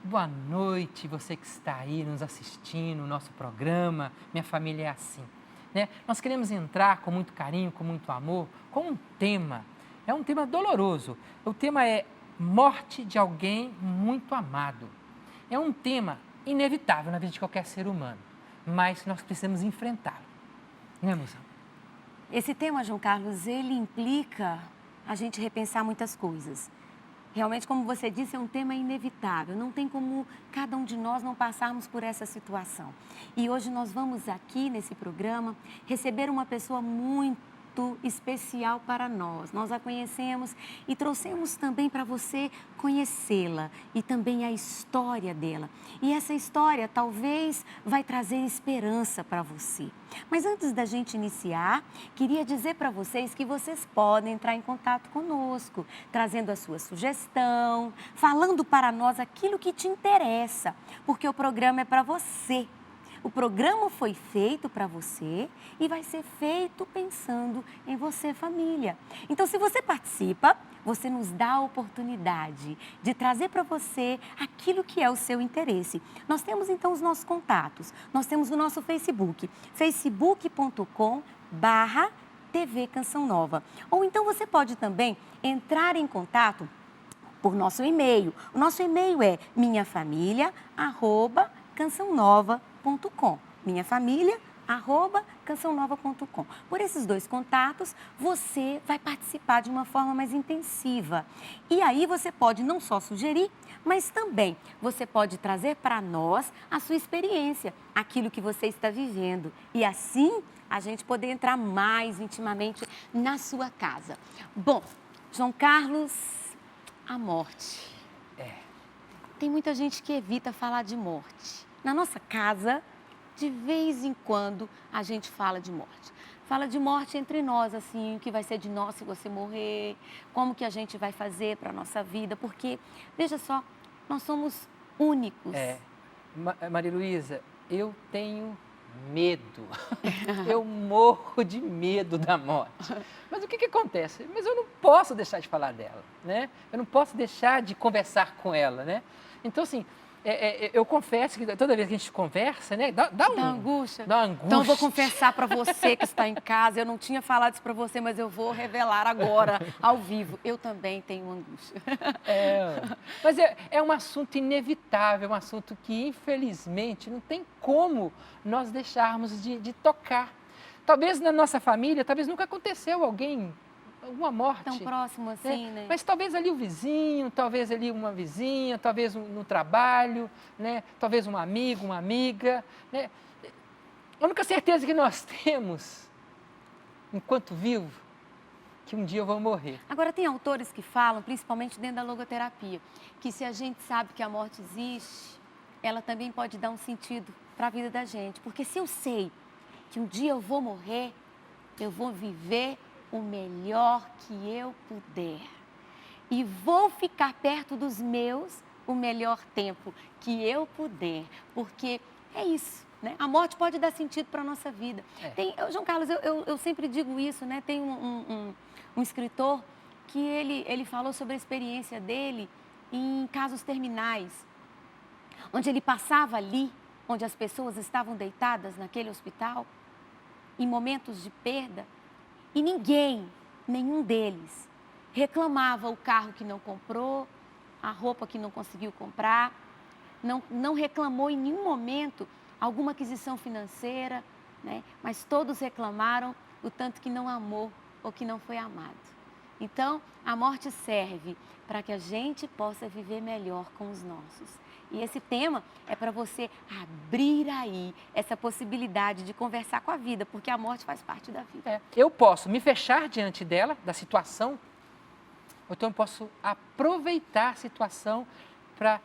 Boa noite, você que está aí nos assistindo, o nosso programa, Minha Família é Assim. Né? Nós queremos entrar com muito carinho, com muito amor, com um tema. É um tema doloroso. O tema é morte de alguém muito amado. É um tema inevitável na vida de qualquer ser humano, mas nós precisamos enfrentá-lo. Né, moça? Esse tema, João Carlos, ele implica a gente repensar muitas coisas. Realmente, como você disse, é um tema inevitável. Não tem como cada um de nós não passarmos por essa situação. E hoje nós vamos aqui nesse programa receber uma pessoa muito especial para nós. Nós a conhecemos e trouxemos também para você conhecê-la e também a história dela. E essa história talvez vai trazer esperança para você. Mas antes da gente iniciar, queria dizer para vocês que vocês podem entrar em contato conosco, trazendo a sua sugestão, falando para nós aquilo que te interessa, porque o programa é para você. O programa foi feito para você e vai ser feito pensando em você, família. Então, se você participa, você nos dá a oportunidade de trazer para você aquilo que é o seu interesse. Nós temos, então, os nossos contatos. Nós temos o nosso Facebook, facebook.com/TV Canção Nova. Ou então você pode também entrar em contato por nosso e-mail. O nosso e-mail é minhafamilia@cançãonova.com. minhafamilia@cançãonova.com. Por esses dois contatos, você vai participar de uma forma mais intensiva. E aí você pode não só sugerir, mas também você pode trazer para nós a sua experiência, aquilo que você está vivendo. E assim, a gente poder entrar mais intimamente na sua casa. Bom, João Carlos, a morte. Tem muita gente que evita falar de morte. Na nossa casa, de vez em quando, a gente fala de morte. Fala de morte entre nós, assim, o que vai ser de nós se você morrer, como que a gente vai fazer para a nossa vida, porque, veja só, nós somos únicos. Maria Luísa, eu tenho medo. Eu morro de medo da morte. Mas o que acontece? Mas eu não posso deixar de falar dela, né? Eu não posso deixar de conversar com ela, né? Então, assim, eu confesso que toda vez que a gente conversa, né? Dá Dá angústia? Dá uma angústia. Então, eu vou confessar para você que está em casa, eu não tinha falado isso para você, mas eu vou revelar agora, ao vivo. Eu também tenho angústia. Mas é um assunto inevitável, um assunto que, infelizmente, não tem como nós deixarmos de tocar. Talvez na nossa família, talvez nunca aconteceu alguma morte. Tão próximo assim, né? Mas talvez ali o vizinho, talvez ali uma vizinha, talvez no trabalho, né? Talvez um amigo, uma amiga, né? A única certeza que nós temos, enquanto vivo, que um dia eu vou morrer. Agora, tem autores que falam, principalmente dentro da logoterapia, que se a gente sabe que a morte existe, ela também pode dar um sentido para a vida da gente. Porque se eu sei que um dia eu vou morrer, eu vou viver o melhor que eu puder. E vou ficar perto dos meus o melhor tempo que eu puder. Porque é isso, né? A morte pode dar sentido para a nossa vida. João Carlos, eu sempre digo isso, né? Tem um escritor que ele falou sobre a experiência dele em casos terminais, onde ele passava ali, onde as pessoas estavam deitadas naquele hospital, em momentos de perda, e nenhum deles, reclamava o carro que não comprou, a roupa que não conseguiu comprar, não reclamou em nenhum momento alguma aquisição financeira, né? Mas todos reclamaram o tanto que não amou ou que não foi amado. Então, a morte serve para que a gente possa viver melhor com os nossos. E esse tema é para você abrir aí essa possibilidade de conversar com a vida, porque a morte faz parte da vida. Eu posso me fechar diante dela, da situação, ou então eu posso aproveitar a situação para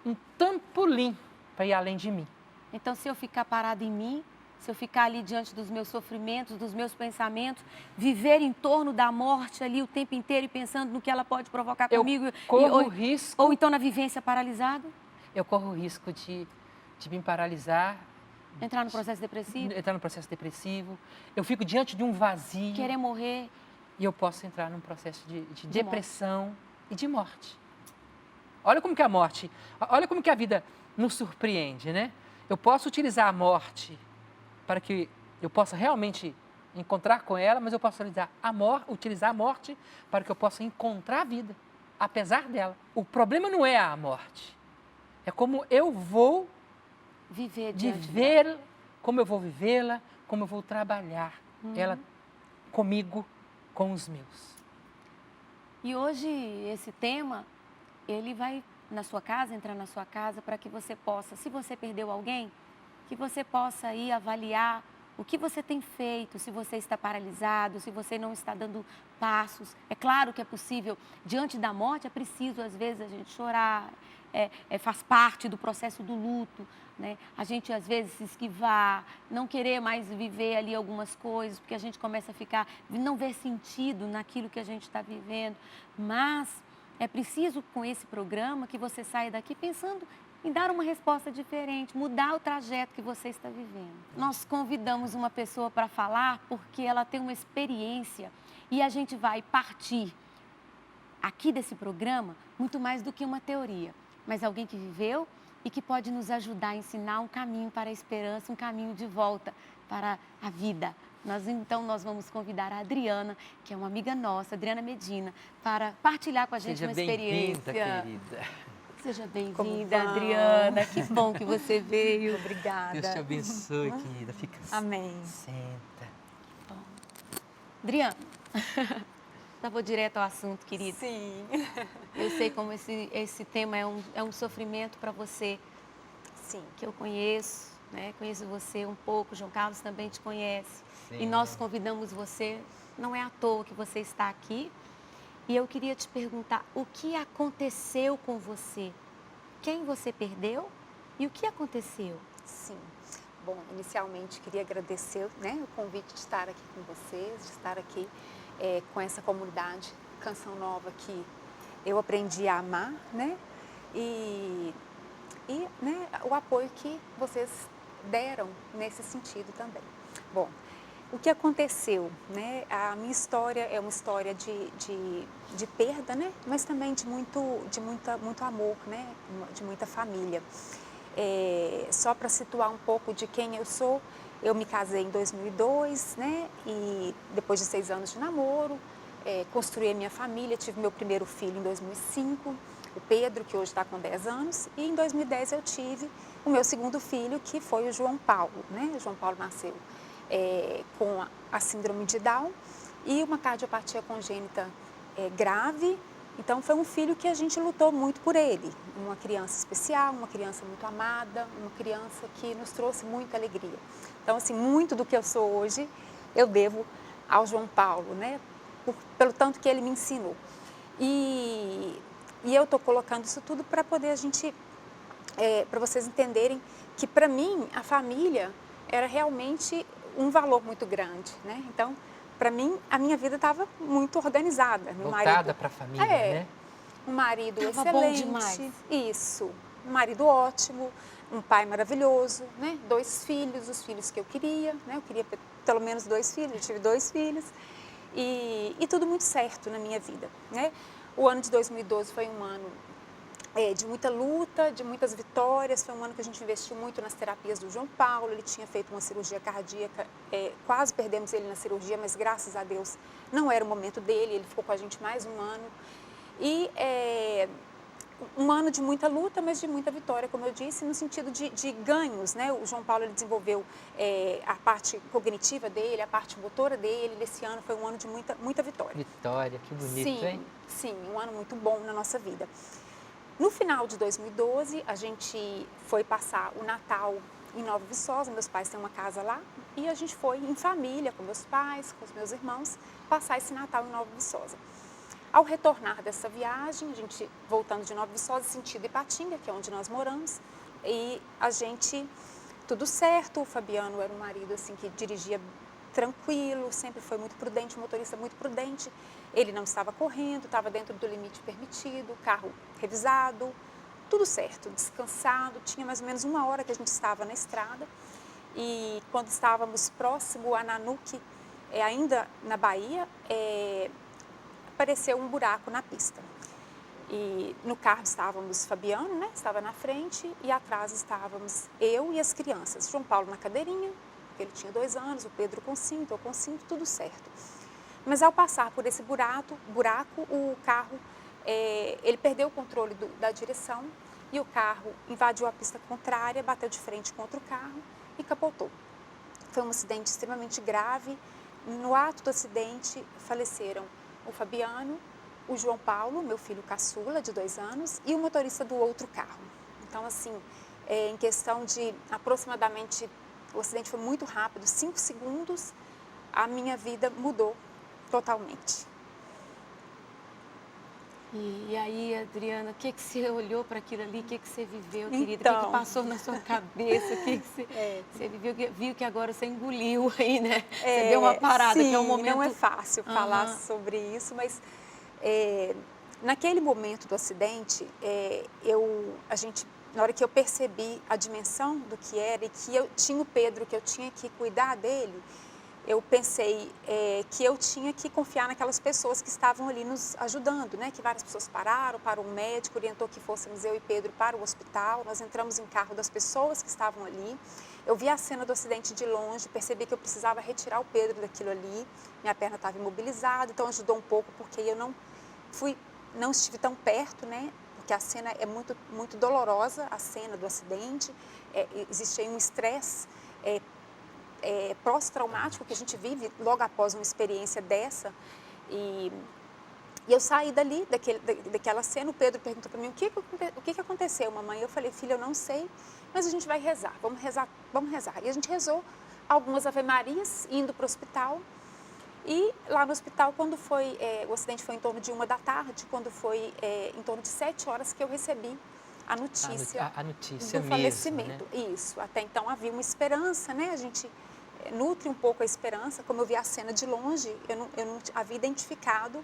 um trampolim para ir além de mim. Então, se eu ficar parado em mim, se eu ficar ali diante dos meus sofrimentos, dos meus pensamentos, viver em torno da morte ali o tempo inteiro e pensando no que ela pode provocar comigo, risco. ou então na vivência paralisada? Eu corro o risco de me paralisar. Entrar no processo depressivo? Entrar no processo depressivo. Eu fico diante de um vazio. Querer morrer. E eu posso entrar num processo de depressão e de morte. Olha como que a morte, olha como que a vida nos surpreende, né? Eu posso utilizar a morte para que eu possa realmente encontrar com ela, mas eu posso utilizar a morte para que eu possa encontrar a vida, apesar dela. O problema não é a morte, é como eu vou viver, como eu vou vivê-la, como eu vou trabalhar ela comigo, com os meus. E hoje esse tema, ele vai na sua casa, entrar na sua casa, para que você possa, se você perdeu alguém, que você possa ir avaliar o que você tem feito, se você está paralisado, se você não está dando passos. É claro que é possível, diante da morte, é preciso às vezes a gente chorar, faz parte do processo do luto, né? A gente às vezes se esquivar, não querer mais viver ali algumas coisas, porque a gente começa a ficar, não ver sentido naquilo que a gente está vivendo. Mas é preciso, com esse programa, que você saia daqui pensando em dar uma resposta diferente, mudar o trajeto que você está vivendo. Nós convidamos uma pessoa para falar porque ela tem uma experiência e a gente vai partir aqui desse programa muito mais do que uma teoria, mas alguém que viveu e que pode nos ajudar a ensinar um caminho para a esperança, um caminho de volta para a vida. Então, nós vamos convidar a Adriana, que é uma amiga nossa, Adriana Medina, para partilhar com a gente uma experiência. Seja bem-vinda, querida. Seja bem-vinda, Adriana. Que bom que você veio. Obrigada. Deus te abençoe, querida. Fica Amém. Senta. Bom. Adriana, já vou direto ao assunto, querida. Sim. Eu sei como esse tema é um sofrimento para você. Sim. Que eu conheço, né? Conheço você um pouco, João Carlos também te conhece. Sim. E nós convidamos você, não é à toa que você está aqui. E eu queria te perguntar, o que aconteceu com você? Quem você perdeu e o que aconteceu? Sim. Bom, inicialmente queria agradecer, né, o convite de estar aqui com vocês, de estar aqui com essa comunidade Canção Nova que eu aprendi a amar, né? E né, o apoio que vocês deram nesse sentido também. Bom, o que aconteceu, né? A minha história é uma história de perda, né? Mas também de muito amor, né? De muita família. Só para situar um pouco de quem eu sou, eu me casei em 2002, né? E depois de 6 anos de namoro, construí a minha família, tive meu primeiro filho em 2005, o Pedro, que hoje está com 10 anos, e em 2010 eu tive o meu segundo filho, que foi o João Paulo, né? O João Paulo nasceu com a síndrome de Down e uma cardiopatia congênita grave. Então, foi um filho que a gente lutou muito por ele. Uma criança especial, uma criança muito amada, uma criança que nos trouxe muita alegria. Então, assim, muito do que eu sou hoje, eu devo ao João Paulo, né? Pelo tanto que ele me ensinou. E eu estou colocando isso tudo para poder a gente, para vocês entenderem que, para mim, a família era realmente um valor muito grande, né? Então, para mim, a minha vida estava muito organizada. Voltada para a família, né? Um marido Tava excelente. bom demais. Isso. Um marido ótimo, um pai maravilhoso, né? 2 filhos, os filhos que eu queria, né? Eu queria pelo menos 2 filhos, eu tive 2 filhos. E tudo muito certo na minha vida, né? O ano de 2012 foi um ano de muita luta, de muitas vitórias. Foi um ano que a gente investiu muito nas terapias do João Paulo. Ele tinha feito uma cirurgia cardíaca, quase perdemos ele na cirurgia, mas graças a Deus não era o momento dele. Ele ficou com a gente mais um ano. E um ano de muita luta, mas de muita vitória, como eu disse, no sentido de ganhos, né? O João Paulo ele desenvolveu a parte cognitiva dele, a parte motora dele. Esse ano foi um ano de muita vitória. Vitória, que bonito, sim, hein? Sim, um ano muito bom na nossa vida. No final de 2012, a gente foi passar o Natal em Nova Viçosa, meus pais têm uma casa lá, e a gente foi em família, com meus pais, com os meus irmãos, passar esse Natal em Nova Viçosa. Ao retornar dessa viagem, a gente voltando de Nova Viçosa, sentido Ipatinga, que é onde nós moramos, e a gente, tudo certo, o Fabiano era um marido assim que dirigia tranquilo, sempre foi muito prudente, um motorista muito prudente. Ele não estava correndo, estava dentro do limite permitido, carro revisado, tudo certo, descansado. Tinha mais ou menos 1 hora que a gente estava na estrada e quando estávamos próximo a Nanuque, ainda na Bahia, apareceu um buraco na pista. E no carro estávamos Fabiano, né? Estava na frente e atrás estávamos eu e as crianças. João Paulo na cadeirinha, porque ele tinha 2 anos, o Pedro com 5, eu com 5, tudo certo. Mas ao passar por esse buraco o carro, ele perdeu o controle da direção e o carro invadiu a pista contrária, bateu de frente contra o carro e capotou. Foi um acidente extremamente grave. No ato do acidente, faleceram o Fabiano, o João Paulo, meu filho caçula, de 2 anos, e o motorista do outro carro. Então, assim, em questão de aproximadamente, o acidente foi muito rápido, 5 segundos, a minha vida mudou totalmente. E aí, Adriana, o que você olhou para aquilo ali? O que você viveu, querida? Então... O que passou na sua cabeça? O que você viveu? Viu que agora você engoliu aí, né? Você deu uma parada, sim, que é um momento... não é fácil falar sobre isso, mas naquele momento do acidente, na hora que eu percebi a dimensão do que era e que eu tinha o Pedro, que eu tinha que cuidar dele, eu pensei que eu tinha que confiar naquelas pessoas que estavam ali nos ajudando, né? Que várias pessoas parou um médico, orientou que fôssemos eu e Pedro para o hospital. Nós entramos em carro das pessoas que estavam ali. Eu vi a cena do acidente de longe, percebi que eu precisava retirar o Pedro daquilo ali. Minha perna estava imobilizada, então ajudou um pouco porque eu não estive tão perto, né? Porque a cena é muito, muito dolorosa, a cena do acidente. Existe aí um estresse pós-traumático que a gente vive logo após uma experiência dessa. E eu saí dali, daquela cena, o Pedro perguntou para mim, o que aconteceu, mamãe? Eu falei, filha, eu não sei, mas a gente vai rezar, vamos rezar, vamos rezar. E a gente rezou algumas ave-marias, indo para o hospital. E lá no hospital, quando foi, o acidente foi em torno de 1 da tarde, quando foi em torno de 7 horas que eu recebi a notícia, a notícia do mesmo, falecimento. Né? Isso, até então havia uma esperança, né? A gente nutre um pouco a esperança, como eu vi a cena de longe, eu não havia identificado,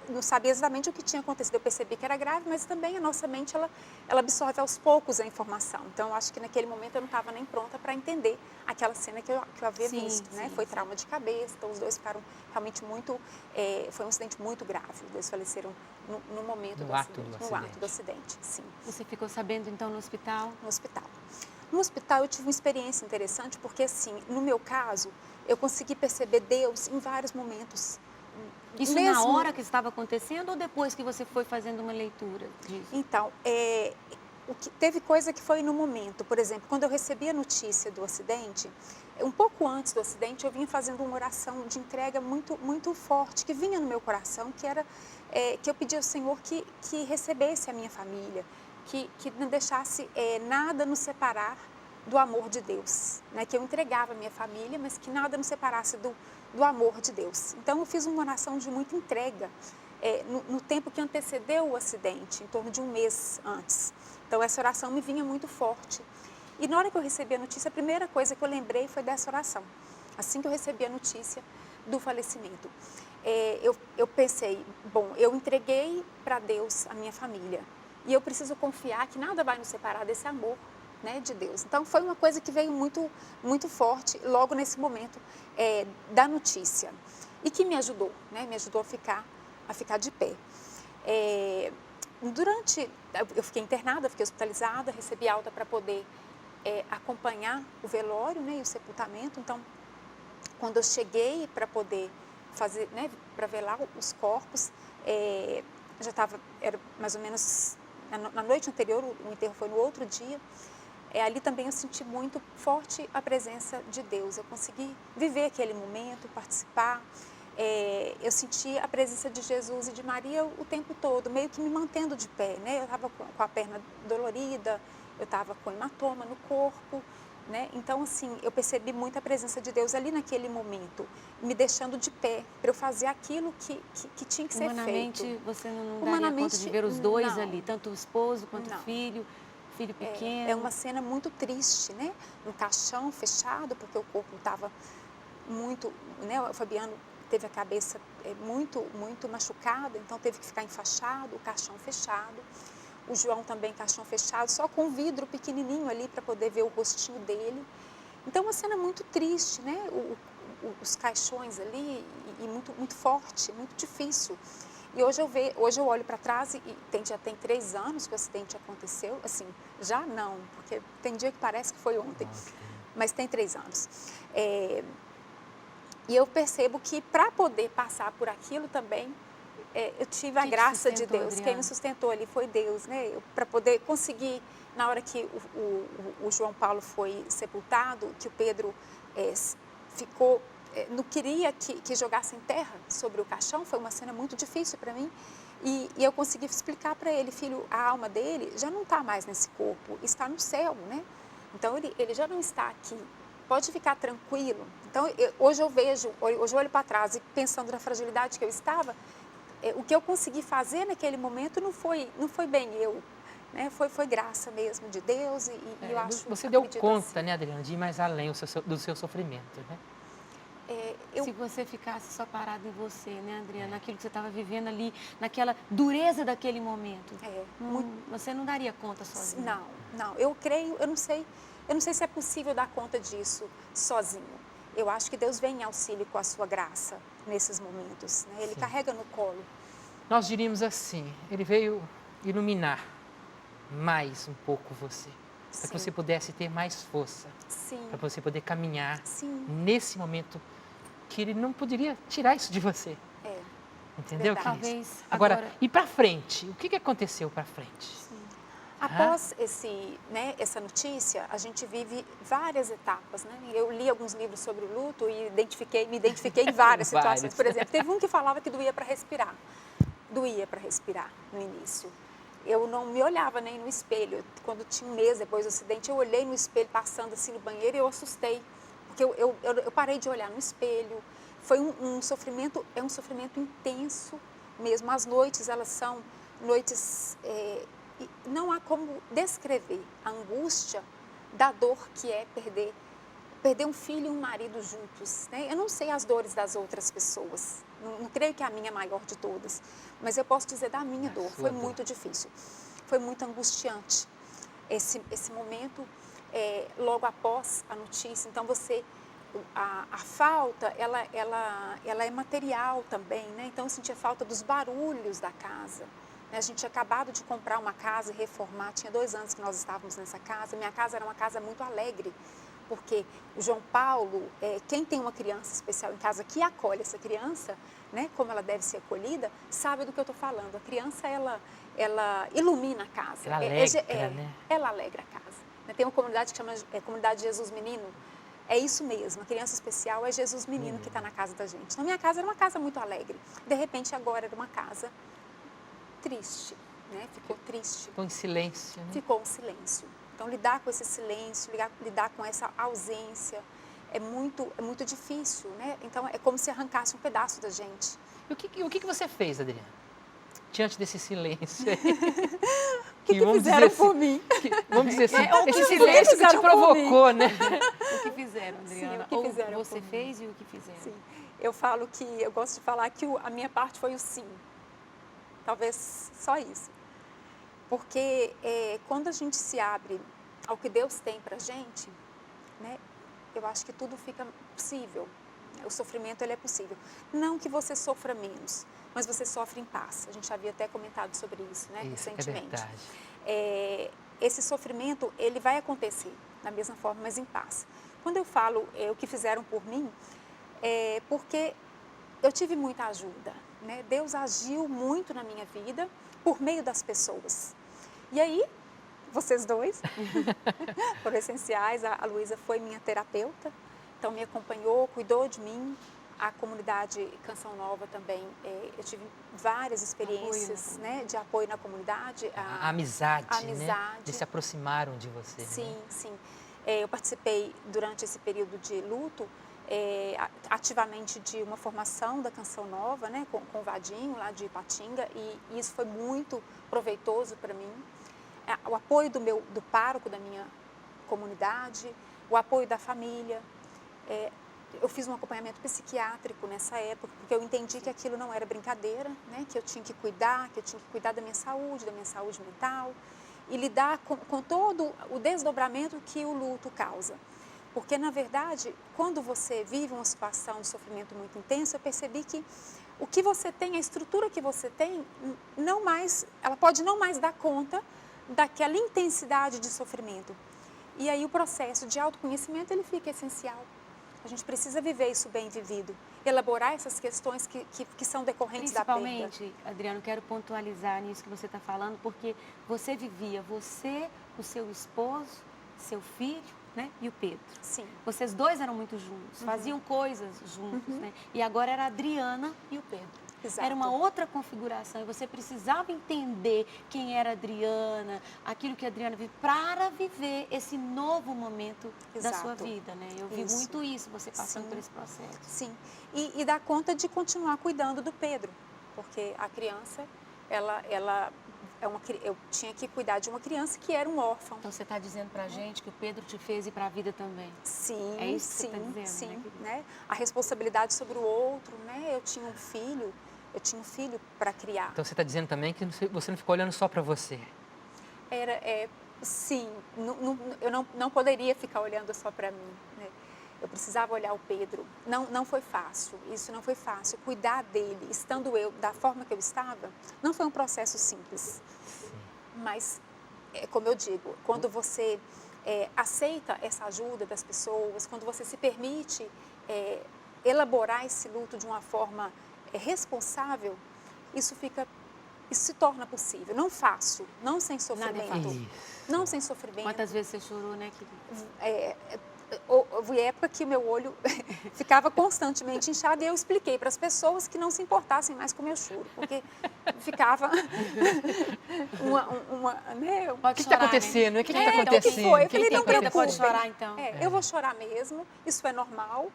não sabia exatamente o que tinha acontecido. Eu percebi que era grave, mas também a nossa mente, ela absorve aos poucos a informação. Então, eu acho que naquele momento eu não estava nem pronta para entender aquela cena que eu havia visto, né? Foi trauma de cabeça, então os dois ficaram realmente muito, foi um acidente muito grave. Os dois faleceram no momento do acidente. No ato do acidente, sim. Você ficou sabendo, então, no hospital? No hospital. No hospital eu tive uma experiência interessante porque, assim, no meu caso, eu consegui perceber Deus em vários momentos. Isso na hora que estava acontecendo ou depois que você foi fazendo uma leitura disso? Então, teve coisa que foi no momento. Por exemplo, quando eu recebi a notícia do acidente, um pouco antes do acidente, eu vinha fazendo uma oração de entrega muito, muito forte, que vinha no meu coração, que era que eu pedi ao Senhor que recebesse a minha família, que não deixasse nada nos separar do amor de Deus, né? Que eu entregava a minha família, mas que nada nos separasse do amor de Deus. Então, eu fiz uma oração de muita entrega no tempo que antecedeu o acidente, em torno de 1 mês antes. Então, essa oração me vinha muito forte. E na hora que eu recebi a notícia, a primeira coisa que eu lembrei foi dessa oração. Assim que eu recebi a notícia do falecimento, eu pensei, bom, eu entreguei para Deus a minha família. E eu preciso confiar que nada vai nos separar desse amor, né, de Deus. Então, foi uma coisa que veio muito, muito forte logo nesse momento da notícia. E que me ajudou, né, me ajudou a ficar de pé. Eu fiquei internada, fiquei hospitalizada, recebi alta para poder acompanhar o velório, né, e o sepultamento. Então, quando eu cheguei para poder fazer, né, para velar os corpos, já era mais ou menos na noite anterior, o enterro foi no outro dia. Ali também eu senti muito forte a presença de Deus. Eu consegui viver aquele momento, participar. Eu senti a presença de Jesus e de Maria o tempo todo, meio que me mantendo de pé, né? Eu estava com a perna dolorida, eu estava com hematoma no corpo, né? Então, assim, eu percebi muito a presença de Deus ali naquele momento, me deixando de pé, para eu fazer aquilo que tinha que ser feito. Humanamente, você não daria conta de ver os dois não, ali, tanto o esposo quanto não. o filho pequeno? É uma cena muito triste, né? Um caixão fechado, porque o corpo estava muito, né? O Fabiano teve a cabeça muito, muito machucada, então teve que ficar enfaixado, o caixão fechado. O João também, caixão fechado, só com um vidro pequenininho ali para poder ver o rostinho dele. Então, uma cena muito triste, né? Os caixões ali, e muito, muito forte, muito difícil. E hoje eu olho para trás já tem 3 anos que o acidente aconteceu, assim, já não, porque tem dia que parece que foi ontem, mas tem 3 anos. E eu percebo que para poder passar por aquilo também, eu tive a graça de Deus. Adriana? Quem me sustentou ali foi Deus, né? Para poder conseguir, na hora que o João Paulo foi sepultado, que o Pedro ficou, não queria que jogassem terra sobre o caixão, foi uma cena muito difícil para mim. E eu consegui explicar para ele, filho, a alma dele já não está mais nesse corpo, está no céu, né? Então ele já não está aqui. Pode ficar tranquilo. Então, hoje eu olho para trás e pensando na fragilidade que eu estava, o que eu consegui fazer naquele momento não foi bem eu, né? Foi graça mesmo de Deus e eu acho... Você deu conta, assim, né, Adriana, de ir mais além do seu sofrimento, né? Se você ficasse só parado em você, né, Adriana, naquilo que você estava vivendo ali, naquela dureza daquele momento, você não daria conta sozinha. Não, eu creio, eu não sei se é possível dar conta disso sozinho. Eu acho que Deus vem em auxílio com a sua graça nesses momentos, né? Ele carrega no colo. Nós diríamos assim, ele veio iluminar mais um pouco você, para que você pudesse ter mais força, para você poder caminhar nesse momento que ele não poderia tirar isso de você. Entendeu, Cris? Agora, e para frente? O que aconteceu para frente? Após essa notícia, a gente vive várias etapas, né? Eu li alguns livros sobre o luto e me identifiquei em várias situações. Por exemplo, teve um que falava que doía para respirar. Doía para respirar no início. Eu não me olhava nem no espelho. Quando tinha um mês depois do acidente, eu olhei no espelho passando assim no banheiro e eu assustei. Porque eu parei de olhar no espelho. Foi um sofrimento intenso mesmo. As noites, elas são noites... não há como descrever a angústia da dor que é perder um filho e um marido juntos, né? Eu não sei as dores das outras pessoas, não creio que a minha é a maior de todas, mas eu posso dizer da minha dor, foi muito difícil, foi muito angustiante esse momento logo após a notícia. Então a falta, ela é material também, né? Então eu sentia falta dos barulhos da casa. A gente tinha acabado de comprar uma casa e reformar, tinha 2 anos que nós estávamos nessa casa. Minha casa era uma casa muito alegre, porque o João Paulo, quem tem uma criança especial em casa que acolhe essa criança, né, como ela deve ser acolhida, sabe do que eu estou falando. A criança, ela ilumina a casa. Ela alegra, né? Ela alegra a casa. Tem uma comunidade que chama Comunidade Jesus Menino. É isso mesmo, a criança especial é Jesus Menino que está na casa da gente. Então, minha casa era uma casa muito alegre. De repente, agora era uma casa triste, né? Ficou triste. Ficou em silêncio, né? Ficou um silêncio. Então, lidar com esse silêncio, lidar com essa ausência é muito difícil, né? Então, é como se arrancasse um pedaço da gente. E o que você fez, Adriana? Diante desse silêncio aí? O que fizeram por mim? Vamos dizer assim, esse silêncio que te provocou, né? O que fizeram, Adriana? Sim, o que fizeram ou você fez e o que fizeram? Sim. Eu gosto de falar que a minha parte foi o sim. Talvez só isso. Porque quando a gente se abre ao que Deus tem para a gente, né, eu acho que tudo fica possível. O sofrimento, ele é possível. Não que você sofra menos, mas você sofre em paz. A gente havia até comentado sobre isso, né, recentemente. É verdade. Esse sofrimento, ele vai acontecer da mesma forma, mas em paz. Quando eu falo o que fizeram por mim, porque eu tive muita ajuda, né? Deus agiu muito na minha vida por meio das pessoas. E aí, vocês dois foram essenciais. A Luísa foi minha terapeuta, então me acompanhou, cuidou de mim. A comunidade Canção Nova também, eu tive várias experiências de apoio na comunidade. A amizade, né? Eles se aproximaram de você. Sim, né? sim. Eu participei durante esse período de luto, ativamente de uma formação da Canção Nova, né, com o Vadinho, lá de Ipatinga, e isso foi muito proveitoso para mim. O apoio do pároco da minha comunidade, o apoio da família. Eu fiz um acompanhamento psiquiátrico nessa época, porque eu entendi que aquilo não era brincadeira, né, que eu tinha que cuidar da minha saúde mental, e lidar com todo o desdobramento que o luto causa. Porque, na verdade, quando você vive uma situação de sofrimento muito intenso, eu percebi que o que você tem, a estrutura que você tem, ela pode não mais dar conta daquela intensidade de sofrimento. E aí o processo de autoconhecimento, ele fica essencial. A gente precisa viver isso bem vivido, elaborar essas questões que são decorrentes da perda. Principalmente, Adriano, quero pontualizar nisso que você está falando, porque você vivia, você, o seu esposo, seu filho, né, e o Pedro. Sim. Vocês dois eram muito juntos, faziam coisas juntos, né? E agora era a Adriana e o Pedro. Exato. Era uma outra configuração e você precisava entender quem era a Adriana, aquilo que a Adriana vive, para viver esse novo momento da sua Exato. vida, né? Eu vi Isso. muito isso, você passando Sim. por esse processo. Sim, e dar conta de continuar cuidando do Pedro, porque a criança, eu tinha que cuidar de uma criança que era um órfão. Então você está dizendo pra gente que o Pedro te fez ir para a vida também. Sim, É isso que você sim, tá dizendo, sim, né, querida? né? A responsabilidade sobre o outro, né? Eu tinha um filho para criar. Então você está dizendo também que você não ficou olhando só para você. Sim, eu não poderia ficar olhando só para mim, né? Eu precisava olhar o Pedro. Não foi fácil, isso não foi fácil. Cuidar dele, estando eu da forma que eu estava, não foi um processo simples. Mas, como eu digo, quando você aceita essa ajuda das pessoas, quando você se permite elaborar esse luto de uma forma responsável, isso se torna possível. Não fácil, não sem sofrimento. fácil. Não sem sofrimento. Quantas vezes você chorou, né, querida? Houve época que meu olho ficava constantemente inchado e eu expliquei para as pessoas que não se importassem mais com o meu choro, porque ficava né? O que está acontecendo? O que está acontecendo? O que foi? Eu falei, Quem não tem perda preocupe. pode chorar, então. Eu vou chorar mesmo, isso é normal.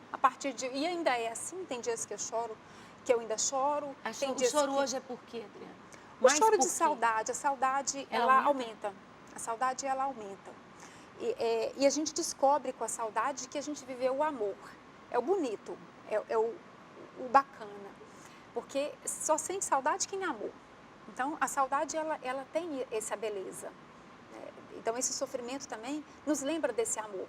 E ainda é assim, tem dias que eu choro, que eu ainda choro. Tem O dias choro que... hoje é por quê, Adriana? O Mais choro por de quê? saudade, a saudade, ela aumenta. A saudade, ela aumenta. E a gente descobre com a saudade que a gente viveu o amor. É o bonito, é o bacana. Porque só sente saudade quem amou. Então, a saudade, ela tem essa beleza. Então, esse sofrimento também nos lembra desse amor.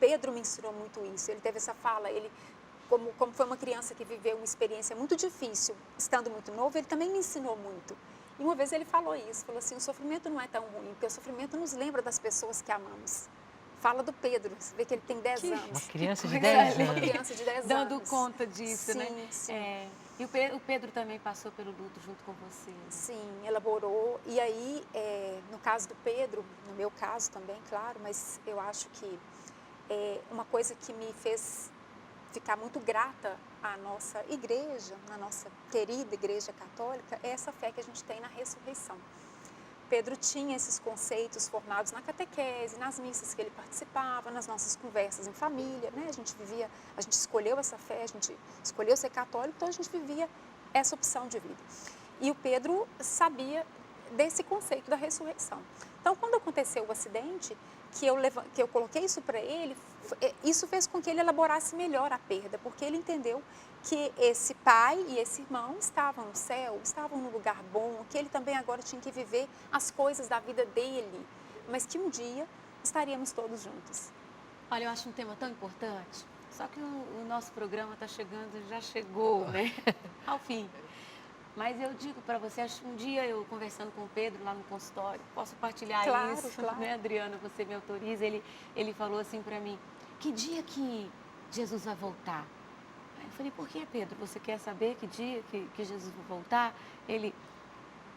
Pedro me ensinou muito isso. Ele teve essa fala, como foi uma criança que viveu uma experiência muito difícil, estando muito novo, ele também me ensinou muito. E uma vez ele falou assim, o sofrimento não é tão ruim, porque o sofrimento nos lembra das pessoas que amamos. Fala do Pedro, você vê que ele tem 10 anos. Uma criança de 10 anos. Uma criança de 10 Dando anos. conta disso, sim, né? Sim. E o Pedro também passou pelo luto junto com você. Né? Sim, elaborou. E aí, no caso do Pedro, no meu caso também, claro, mas eu acho que uma coisa que me fez ficar muito grata à nossa igreja, na nossa querida igreja católica, é essa fé que a gente tem na ressurreição. Pedro tinha esses conceitos formados na catequese, nas missas que ele participava, nas nossas conversas em família, né? A gente escolheu essa fé, a gente escolheu ser católico, então a gente vivia essa opção de vida. E o Pedro sabia desse conceito da ressurreição. Então, quando aconteceu o acidente, que eu coloquei isso para ele, isso fez com que ele elaborasse melhor a perda, porque ele entendeu que esse pai e esse irmão estavam no céu, estavam num lugar bom, que ele também agora tinha que viver as coisas da vida dele, mas que um dia estaríamos todos juntos. Olha, eu acho um tema tão importante, só que o nosso programa está chegando, já chegou, né? Ao fim. Mas eu digo para você, acho que um dia eu conversando com o Pedro lá no consultório, posso partilhar isso, claro. né, Adriana? Você me autoriza? Ele falou assim para mim, que dia que Jesus vai voltar? Aí eu falei, por que, Pedro? Você quer saber que dia que Jesus vai voltar? Ele,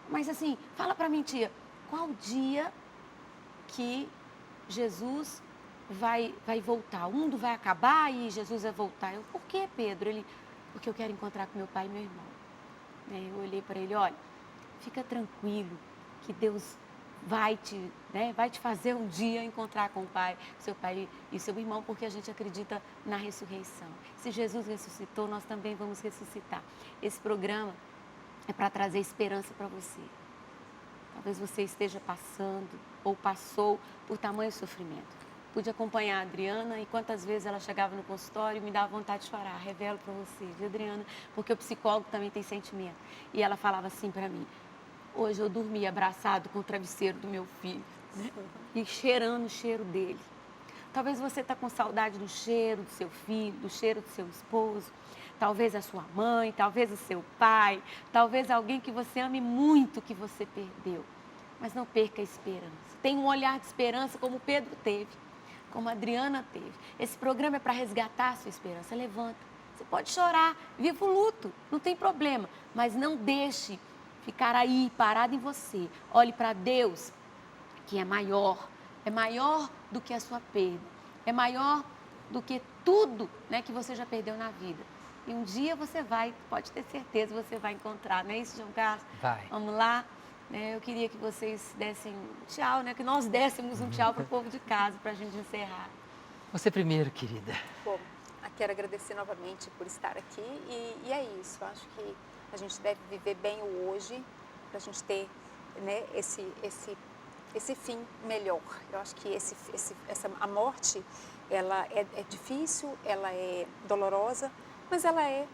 mas assim, fala para mim, tia, qual dia que Jesus vai voltar? O mundo vai acabar e Jesus vai voltar? Eu, por que, Pedro? Ele, porque eu quero encontrar com meu pai e meu irmão. Eu olhei para ele, olha, fica tranquilo que Deus vai te fazer um dia encontrar com o pai, seu pai e seu irmão, porque a gente acredita na ressurreição. Se Jesus ressuscitou, nós também vamos ressuscitar. Esse programa é para trazer esperança para você. Talvez você esteja passando ou passou por tamanho sofrimento. Pude acompanhar a Adriana e quantas vezes ela chegava no consultório e me dava vontade de chorar. Revelo para você, viu, Adriana? Porque o psicólogo também tem sentimento. E ela falava assim para mim, hoje eu dormi abraçado com o travesseiro do meu filho, né? E cheirando o cheiro dele. Talvez você está com saudade do cheiro do seu filho, do cheiro do seu esposo. Talvez a sua mãe, talvez o seu pai, talvez alguém que você ame muito que você perdeu. Mas não perca a esperança. Tenha um olhar de esperança como Pedro teve, como a Adriana teve. Esse programa é para resgatar a sua esperança. Levanta. Você pode chorar, viva o luto, não tem problema. Mas não deixe ficar aí parado em você. Olhe para Deus, que é maior do que a sua perda, é maior do que tudo, né, que você já perdeu na vida. E um dia você vai, pode ter certeza, você vai encontrar, não é isso, João Carlos? Vai. Vamos lá. Eu queria que vocês dessem um tchau, né, que nós dessemos um tchau para o povo de casa, para a gente encerrar. Você primeiro, querida. Bom, quero agradecer novamente por estar aqui e é isso. Eu acho que a gente deve viver bem o hoje para a gente ter, né, esse fim melhor. Eu acho que a morte, ela é difícil, ela é dolorosa, mas ela é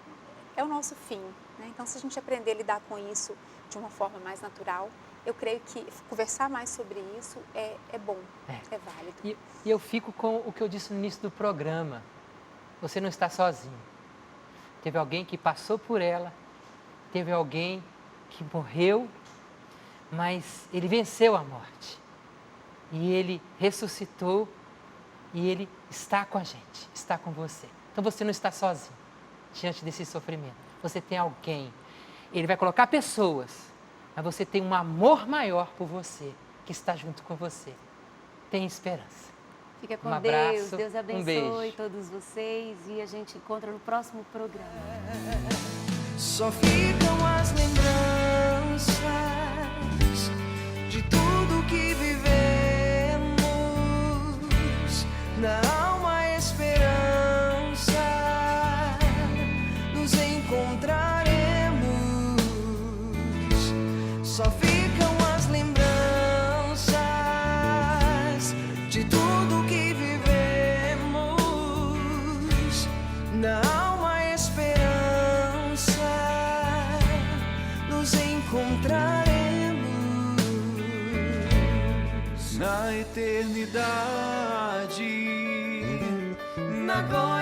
o nosso fim, né? Então, se a gente aprender a lidar com isso de uma forma mais natural, eu creio que conversar mais sobre isso é bom, é válido. E eu fico com o que eu disse no início do programa. Você não está sozinho. Teve alguém que passou por ela, teve alguém que morreu, mas ele venceu a morte. E ele ressuscitou e ele está com a gente, está com você. Então você não está sozinho diante desse sofrimento. Você tem alguém. Ele vai colocar pessoas, mas você tem um amor maior por você, que está junto com você. Tem esperança. Fica com abraço, Deus abençoe beijo. todos vocês e a gente encontra no próximo programa. Só ficam as lembranças de tudo que vivemos, na alma esperança, nos encontraremos. Só ficam as lembranças de tudo que vivemos, na alma esperança, nos encontraremos. Na eternidade, na glória